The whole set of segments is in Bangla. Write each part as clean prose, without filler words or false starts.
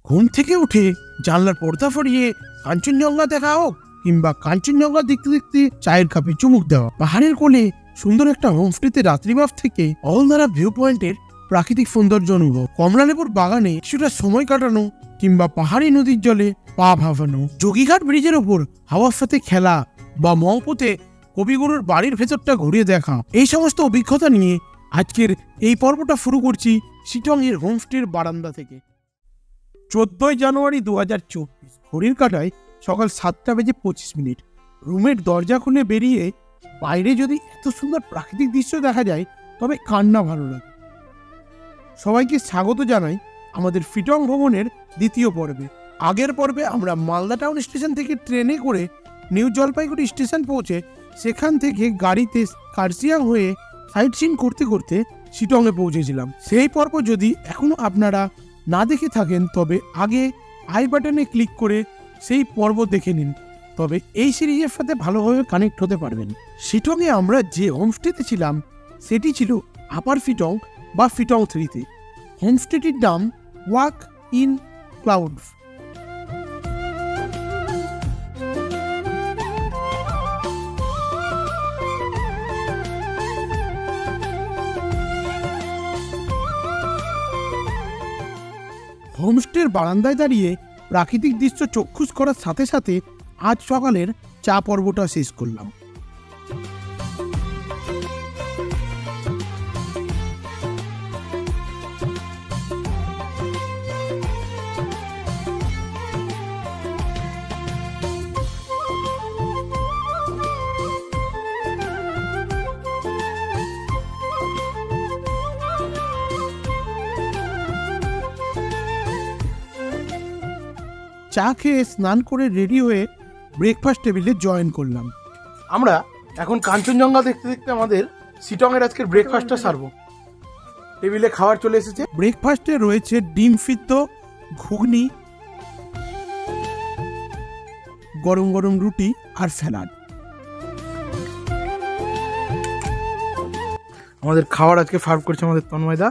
ঘুম থেকে উঠে জানলার পর্দা সরিয়ে কাঞ্চনজঙ্ঘা দেখা হোক কিংবা কাঞ্চনজঙ্ঘা দেখতে দেখতে চায়ের কাপে চুমুক দেওয়া, পাহাড়ের কোলে সুন্দর একটা হোমস্টেতে রাত্রিবাস থেকে অলদারা ভিউ পয়েন্টের প্রাকৃতিক সৌন্দর্য অনুভব, কমলালেবুর বাগানে কিছুটা সময় কাটানো কিংবা পাহাড়ি নদীর জলে পা ভাসানো, যোগীঘাট ব্রিজের ওপর হাওয়ার সাথে খেলা বা মহপথে কবিগুরুর বাড়ির ভেতরটা ঘুরিয়ে দেখা, এই সমস্ত অভিজ্ঞতা নিয়ে আজকের এই পর্বটা শুরু করছি শিটং এর হোমস্টের বারান্দা থেকে। 14 জানুয়ারি 2024, ঘড়ির কাঁটায় সকাল 7:25। রুমের দরজা খুলে বেরিয়ে বাইরে যদি এত সুন্দর প্রাকৃতিক দৃশ্য দেখা যায় তবে কার না ভালো লাগে। সবাইকে স্বাগত জানাই আমাদের শিটং ভ্রমণের দ্বিতীয় পর্বে। আগের পর্বে আমরা মালদা টাউন স্টেশন থেকে ট্রেনে করে নিউ জলপাইগুড়ি স্টেশন পৌঁছে সেখান থেকে গাড়িতে কার্শিয়াং হয়ে সাইট সিন করতে করতে শিটংয়ে পৌঁছেছিলাম। সেই পর্ব যদি এখনো আপনারা না দেখে থাকেন তবে আগে আই বাটনে ক্লিক করে সেই পর্ব দেখে নিন, তবে এই সিরিজের সাথে ভালোভাবে কানেক্ট হতে পারবেন। শিটংয়ে আমরা যে হোমস্টেতে ছিলাম সেটি ছিল আপার শিটং বা শিটং 3-তে। হোমস্টেটির নাম ওয়াক ইন ক্লাউডস। হোমস্টের বারান্দায় দাঁড়িয়ে প্রাকৃতিক দৃশ্য চক্ষুষ করার সাথে সাথে আজ সকালের চা পর্বটা শেষ করলাম। চা খেয়ে স্নান করে রেডি হয়ে ব্রেকফাস্ট টেবিলে জয়েন করলাম। আমরা এখন কাঞ্চনজঙ্ঘা দেখতে দেখতে আমাদের শিটংয়ের আজকের ব্রেকফাস্টটা সারবো। টেবিলে খাবার চলে এসেছে। ব্রেকফাস্টে রয়েছে ডিম সিদ্ধ, ঘুগনি, গরম গরম রুটি আর স্যালাড। আমাদের খাবার আজকে সার্ভ করছে আমাদের তন্ময়দা।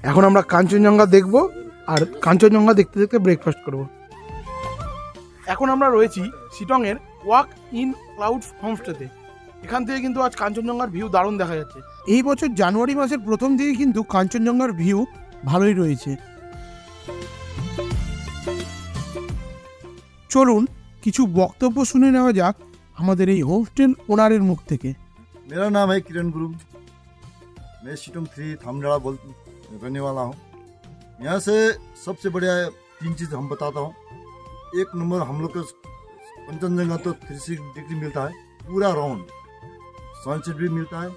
এখন আমরা কাঞ্চনজঙ্ঘা দেখবো আর কাঞ্চনজঙ্ঘা দেখতে দেখতে ব্রেকফাস্ট করবো। এখন আমরা রয়েছি শিটংয়ের ওয়াক ইন ক্লাউডস হোমস্টেতে। এখান থেকে কিন্তু আজ কাঞ্চনজঙ্ঘার ভিউ দারুণ দেখা যাচ্ছে। এই বছর জানুয়ারি মাসের প্রথম দিকে কিন্তু কাঞ্চনজঙ্ঘার ভিউ ভালোই রয়েছে। চলুন কিছু বক্তব্য শুনে নেওয়া যাক আমাদের এই হোমস্টের ওনারের মুখ থেকে। मेरा नाम है किरण गुरु। मैं शिटंग 3 थामजाड़ा रहने वाला हूँ। यहाँ से सबसे बढ़िया 3 चीज़ हम बताता हूँ। एक नंबर हम लोग को कंचनजंगा तो 360 डिग्री मिलता है, पूरा राउंड। सनसेट भी मिलता है,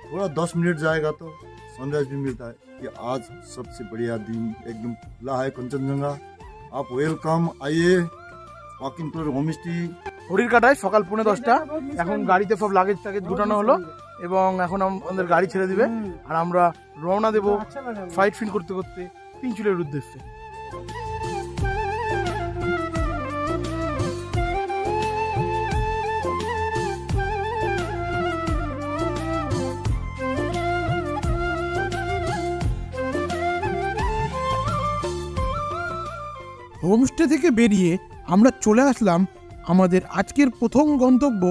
थोड़ा 10 मिनट जाएगा तो सनराइज भी मिलता है। कि आज सबसे बढ़िया दिन एकदम खुला है कंचनजंगा। आप वेलकम, आइए वॉकिंग टूर होमस्टे। ঘড়ির কাঁটায় সকাল 10:45। এখন গাড়িতে সব লাগেজ টাগেজ গুটানো হলো এবং এখন আমাদের গাড়ি ছেড়ে দিবে আর আমরা রওনা দেবো সাইট সিন করতে করতে পিঞ্চুলের উদ্দেশ্যে। হোমস্টে থেকে বেরিয়ে আমরা চলে আসলাম আমাদের আজকের প্রথম গন্তব্য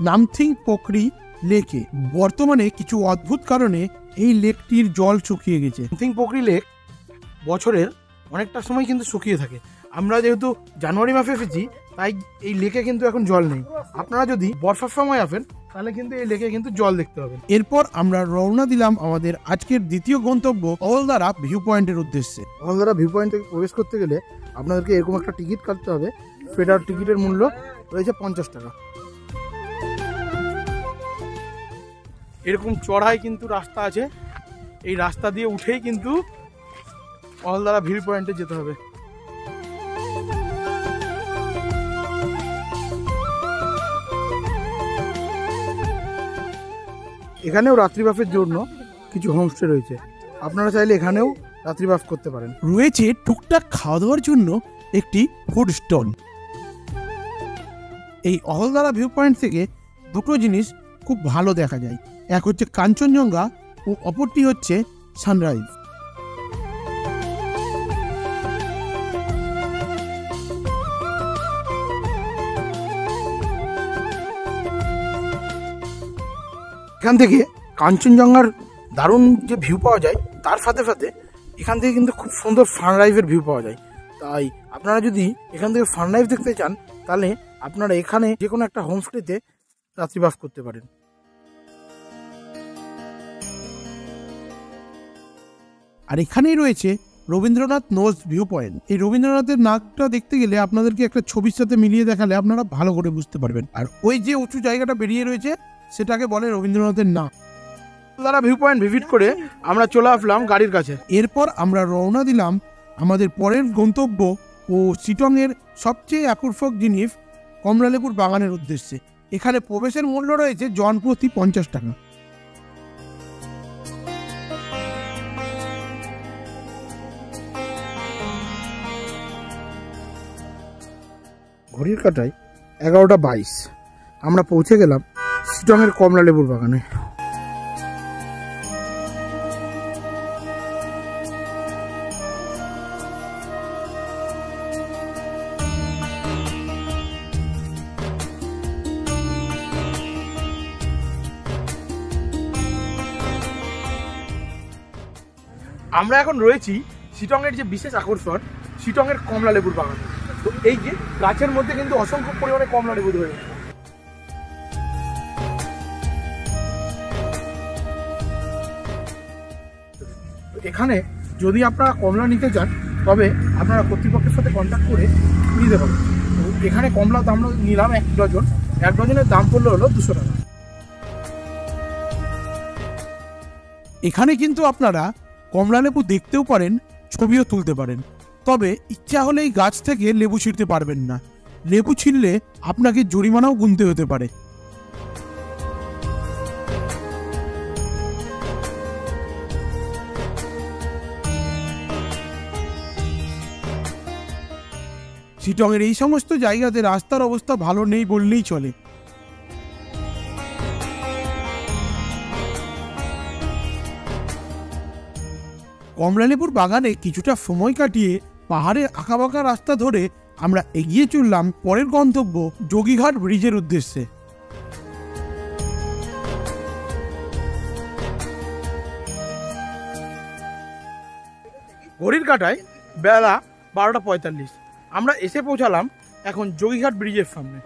নামথিং পোখরি লেকে। বর্তমানে কিছু অদ্ভুত কারণে এই লেকটির জল শুকিয়ে গেছে। নামথিং পোখরি লেক বছরের অনেকটা সময় কিন্তু শুকিয়ে থাকে। আমরা যেহেতু জানুয়ারি মাসে এসেছি তাই এই লেকে কিন্তু এখন জল নেই। আপনারা যদি বর্ষার সময় আসেন তাহলে কিন্তু এই লেকে কিন্তু জল দেখতে পাবেন। এরপর আমরা রওনা দিলাম আমাদের আজকের দ্বিতীয় গন্তব্য অলদারা ভিউ পয়েন্টের উদ্দেশ্যে। অলদারা ভিউ পয়েন্টে প্রবেশ করতে গেলে আপনাদেরকে এরকম একটা টিকিট কাটতে হবে। সেটার টিকিটের মূল্য রয়েছে 50 টাকা। এরকম চড়াই কিন্তু রাস্তা আছে, এই রাস্তা দিয়ে উঠেই কিন্তু অলদারা ভিউ পয়েন্টে যেতে হবে। এখানেও রাত্রিবাসের জন্য কিছু হোমস্টে রয়েছে, আপনারা চাইলে এখানেও রাত্রিবাস করতে পারেন। রয়েছে টুকটাক খাওয়া দাওয়ার জন্য একটি ফুড স্টল। এই অলদারা ভিউ পয়েন্ট থেকে দুটো জিনিস খুব ভালো দেখা যায়, এক হচ্ছে কাঞ্চনজঙ্ঘা ও অপরটি হচ্ছে সানরাইজ। এখান থেকে কাঞ্চনজঙ্ঘার দারুণ যে ভিউ পাওয়া যায়, তার সাথে সাথে এখান থেকে কিন্তু খুব সুন্দর সানরাইজের ভিউ পাওয়া যায়। তাই আপনারা যদি এখান থেকে সানরাইজ দেখতে চান, তাহলে আপনারা এখানে যে কোনো একটা হোমস্টেতে রাত্রিবাস করতে পারেন। আর এখানেই রয়েছে রবীন্দ্রনাথ নোজ ভিউ পয়েন্ট। এই রবীন্দ্রনাথের নাকটা দেখতে গেলে আপনাদেরকে একটা ছবির সাথে মিলিয়ে দেখালে আপনারা ভালো করে বুঝতে পারবেন। আর ওই যে উঁচু জায়গাটা বেরিয়ে রয়েছে সেটাকে বলে রবীন্দ্রনাথের নাক। তারা ভিউ পয়েন্ট ভিজিট করে আমরা চলে আসলাম গাড়ির কাছে। এরপর আমরা রওনা দিলাম আমাদের পরের গন্তব্য ও শিটংয়ের সবচেয়ে আকর্ষক জিনিস কমলালেবুর বাগানের উদ্দেশ্যে। এখানে প্রবেশের মূল্য রয়েছে জন প্রতি 50 টাকা। ঘড়ির কাঁটায় 11:22 আমরা পৌঁছে গেলাম শিটংয়ের কমলালেবুর বাগানে। আমরা এখন রয়েছি শিটংয়ের যে বিশেষ আকর্ষণ শিটংয়ের কমলালেবুর বাগান। তো এই যে গাছের মধ্যে কিন্তু অসংখ্য পরিমাণে কমলালেবু ধরে গেছে। এখানে যদি আপনারা কমলা নিতে চান তবে আপনারা কর্তৃপক্ষের সাথে কন্ট্যাক্ট করে নিতে পারেন। তো এখানে কমলা দাম নিলাম 1 ডজন। 1 ডজনের দাম পড়লো হলো 200 টাকা। এখানে কিন্তু আপনারা কমলালেবু দেখতেও পারেন, ছবিও তুলতে পারেন। তবে ইচ্ছা হলে এই গাছ থেকে লেবু ছিঁড়তে পারবেন না। লেবু ছিঁড়লে আপনাকে জরিমানাও গুনতে হতে পারে। শিটংয়ের এই সমস্ত জায়গাতে রাস্তার অবস্থা ভালো নেই বললেই চলে। কমলালেবুর বাগানে কিছুটা সময় কাটিয়ে পাহাড়ের আঁকাবাঁকা রাস্তা ধরে আমরা এগিয়ে চললাম পরের গন্তব্য যোগীঘাট ব্রিজের উদ্দেশ্যে। ঘড়ির কাঁটায় বেলা 12:45 আমরা এসে পৌঁছালাম এখন যোগীঘাট ব্রিজের সামনে।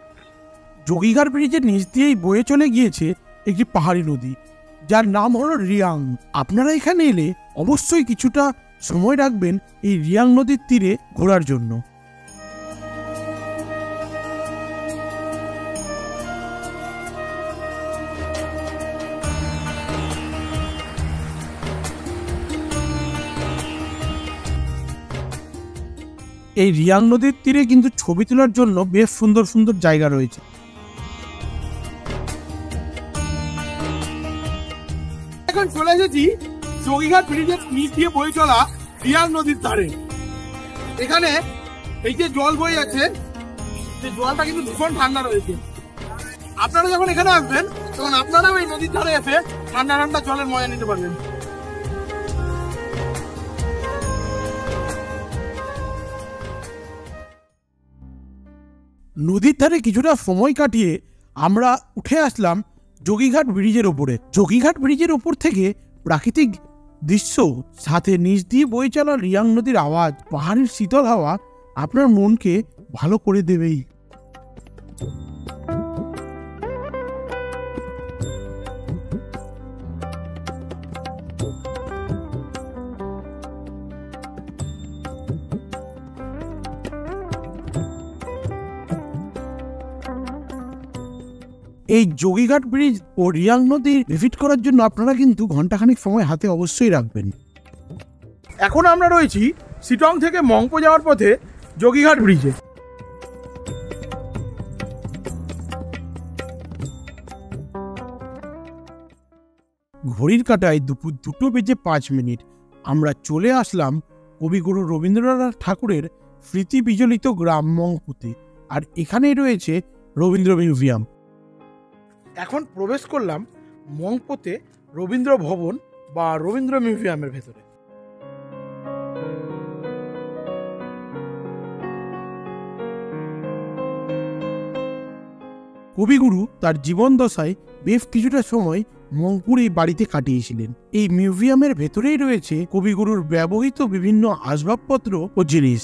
যোগীঘাট ব্রিজের নিচ দিয়েই বয়ে চলে গিয়েছে একটি পাহাড়ি নদী, যার নাম হলো রিয়াং। আপনারা এখানে এলে অবশ্যই কিছুটা সময় রাখবেন এই রিয়াং নদীর তীরে ঘোরার জন্য। এই রিয়াং নদীর তীরে কিন্তু ছবি তোলার জন্য বেশ সুন্দর সুন্দর জায়গা রয়েছে। এখন চলে এসেছি যোগীঘাট ব্রিজের নিচ দিয়ে বয়ে চলা রিয়াং নদীর ধারে। এখানে এই যে জল বয়ে আছে, সেই জলটা কিন্তু ভীষণ ঠান্ডা রয়েছে। আপনারা যখন এখানে আসবেন তখন আপনারাও এই নদীর ধারে এসে ঠান্ডা ঠান্ডা জলের মজা নিতে পারবেন। নদীর ধারে কিছুটা সময় কাটিয়ে আমরা উঠে আসলাম যোগীঘাট ব্রিজের ওপরে। যোগীঘাট ব্রিজের ওপর থেকে প্রাকৃতিক দৃশ্য, সাথে নিচ দিয়ে বয়ে চলা রিয়াং নদীর আওয়াজ, পাহাড়ের শীতল হাওয়া আপনার মনকে ভালো করে দেবেই। এই যোগীঘাট ব্রিজ ও রিয়াং নদী ভিজিট করার জন্য আপনারা কিন্তু ঘন্টাখানিক সময় হাতে অবশ্যই রাখবেন। এখন আমরা রয়েছি শিটং থেকে মংপো যাওয়ার পথে যোগীঘাট ব্রিজে। ঘড়ির কাঁটায় দুপুর 2:05 আমরা চলে আসলাম কবিগুরু রবীন্দ্রনাথ ঠাকুরের স্মৃতি বিজড়িত গ্রাম মংপোতে। আর এখানেই রয়েছে রবীন্দ্র মিউজিয়াম। এখন প্রবেশ করলাম মংপোতে রবীন্দ্র ভবন বা রবীন্দ্র মিউজিয়ামের ভেতরে। কবিগুরু তার জীবন দশায় বেশ কিছুটা সময় মংপুর এই বাড়িতে কাটিয়েছিলেন। এই মিউজিয়ামের ভেতরেই রয়েছে কবিগুরুর ব্যবহৃত বিভিন্ন আসবাবপত্র ও জিনিস।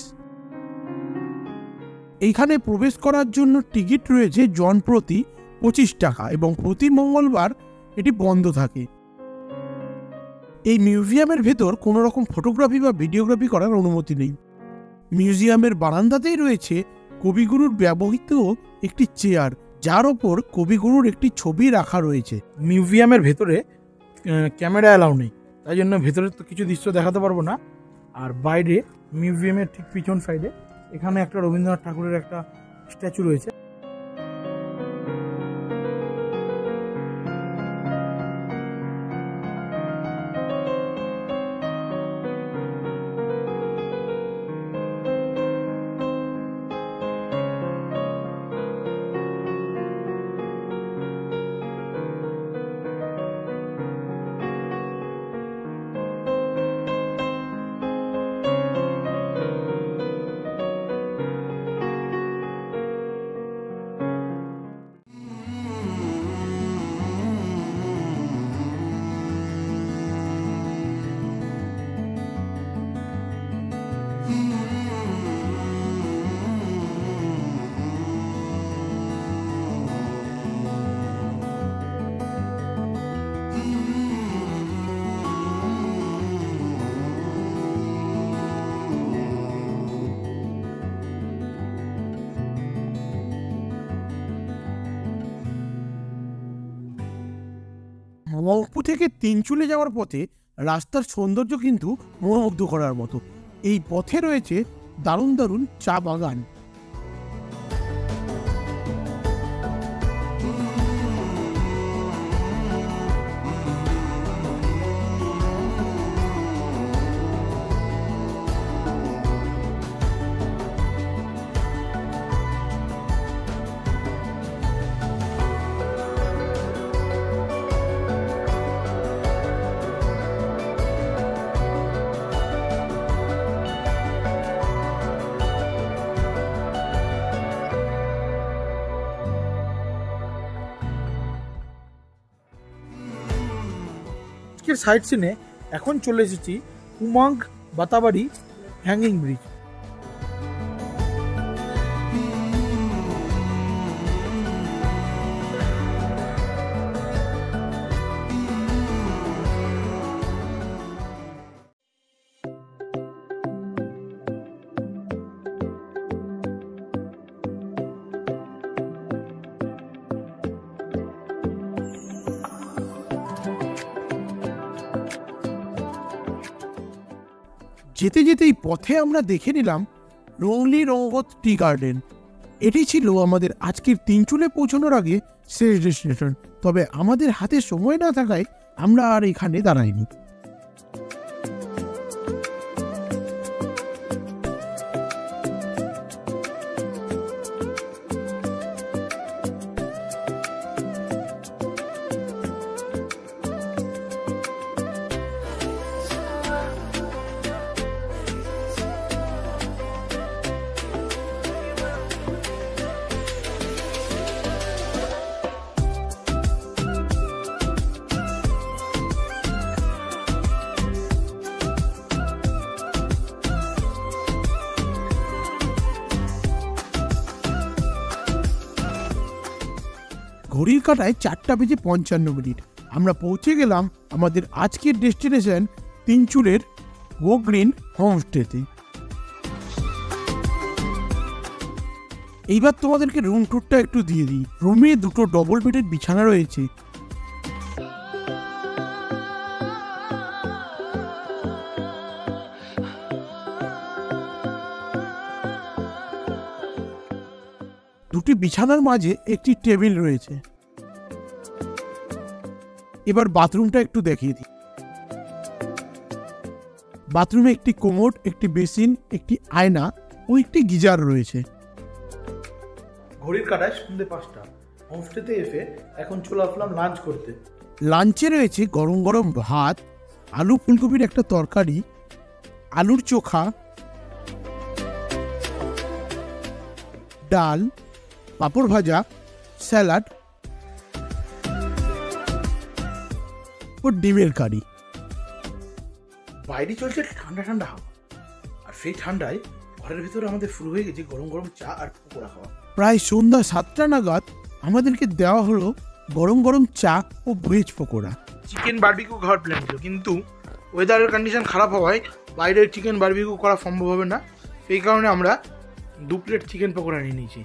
এইখানে প্রবেশ করার জন্য টিকিট রয়েছে জনপ্রতি 25 টাকা এবং প্রতি মঙ্গলবার এটি বন্ধ থাকে। এই মিউজিয়ামের ভেতর কোনো রকম ফটোগ্রাফি বা ভিডিওগ্রাফি করার অনুমতি নেই। মিউজিয়ামের বারান্দাতেই রয়েছে কবিগুরুর ব্যবহৃত একটি চেয়ার, যার ওপর কবিগুরুর একটি ছবি রাখা রয়েছে। মিউজিয়ামের ভেতরে ক্যামেরা অ্যালাউ নেই, তাই জন্য ভেতরে তো কিছু দৃশ্য দেখাতে পারবো না। আর বাইরে মিউজিয়ামের ঠিক পিছন সাইডে এখানে একটা রবীন্দ্রনাথ ঠাকুরের একটা স্ট্যাচু রয়েছে। মংপু থেকে তিনচুলে যাওয়ার পথে রাস্তার সৌন্দর্য কিন্তু মনোমুগ্ধ করার মতো। এই পথে রয়েছে দারুণ দারুণ চা বাগান। আজকের সাইট সিনে এখন চলে এসেছি উমাঙ্গ বাতাবাড়ি হ্যাঙ্গিং ব্রিজ। যেতে যেতেই পথে আমরা দেখে নিলাম রংলি রঙ্গত টি গার্ডেন। এটি ছিল আমাদের আজকের তিনচুলে পৌঁছানোর আগে শেষ ডেস্টিনেশন। তবে আমাদের হাতে সময় না থাকায় আমরা আর এখানে দাঁড়াইনি। ঘড়ির কাঁটায় 4:55। আমরা পৌঁছে গেলাম আমাদের আজকের ডেস্টিনেশন তিনচুলের গো গ্রিন হোমস্টেতে। এইবার তোমাদেরকে রুম ট্যুরটা একটু দিয়ে দিই। রুমে দুটো ডবল বেডের বিছানা রয়েছে। দুটি বিছানার মাঝে একটি টেবিল রয়েছে। এবার বাথরুমটা একটু দেখিয়ে দিই। বাথরুমে একটি কোমোড, একটি বেসিন, একটি আয়না ও একটি গিজার রয়েছে। ঘড়ির কাঁটায় সন্ধ্যে 5টা। হোমস্টেতে এসে এখন চলে আসলাম লাঞ্চ করতে। লাঞ্চে রয়েছে গরম গরম ভাত, আলু ফুলকপির একটা তরকারি, আলুর চোখা, ডাল, পাঁপড় ভাজা, স্যালাড ও ডিমের কারি। বাইরে চলছে ঠান্ডা ঠান্ডা হাওয়া, আর সেই ঠান্ডায় ঘরের ভিতরে আমাদের শুরু হয়ে গেছে গরম গরম চা আর পকোড়া খাওয়া। প্রায় সন্ধ্যা 7টা নাগাদ আমাদেরকে দেওয়া হলো গরম গরম চা ও ভেজ পকোড়া। চিকেন বারবিকিউ খাওয়ার প্ল্যান ছিল, কিন্তু ওয়েদারের কন্ডিশন খারাপ হওয়ায় বাইরে চিকেন বারবিকিউ করা সম্ভব হবে না। সেই কারণে আমরা 2 প্লেট চিকেন পকোড়া নিয়ে নিয়েছি।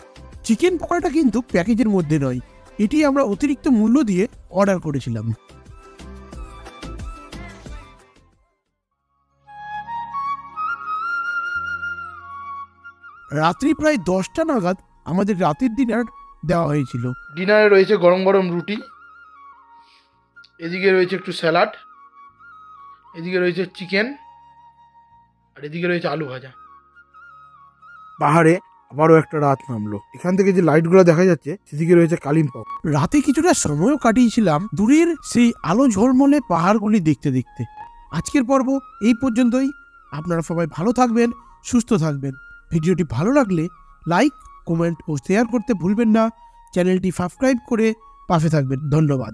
চিকেন পকোড়াটা কিন্তু প্যাকেজের মধ্যে নয়, এটি আমরা অতিরিক্ত মূল্য দিয়ে অর্ডার করেছিলাম। রাত্রি প্রায় 10টা নাগাদ আমাদের রাতের ডিনার দেওয়া হয়েছিল। ডিনারে রয়েছে গরম গরম রুটি, এদিকে রয়েছে একটু স্যালাড, এদিকে রয়েছে চিকেন, আর এদিকে রয়েছে আলু ভাজা। পাহাড়ে আবারও একটা রাত নামলো। এখান থেকে যে লাইটগুলো দেখা যাচ্ছে সেদিকে রয়েছে কালিম্পং। রাতে কিছুটা সময়ও কাটিয়েছিলাম দূরের সেই আলো ঝলমলে পাহাড়গুলি দেখতে দেখতে। আজকের পর্ব এই পর্যন্তই। আপনারা সবাই ভালো থাকবেন, সুস্থ থাকবেন। ভিডিওটি ভালো লাগলে লাইক, কমেন্ট ও শেয়ার করতে ভুলবেন না। চ্যানেলটি সাবস্ক্রাইব করে পাশে থাকবেন। ধন্যবাদ।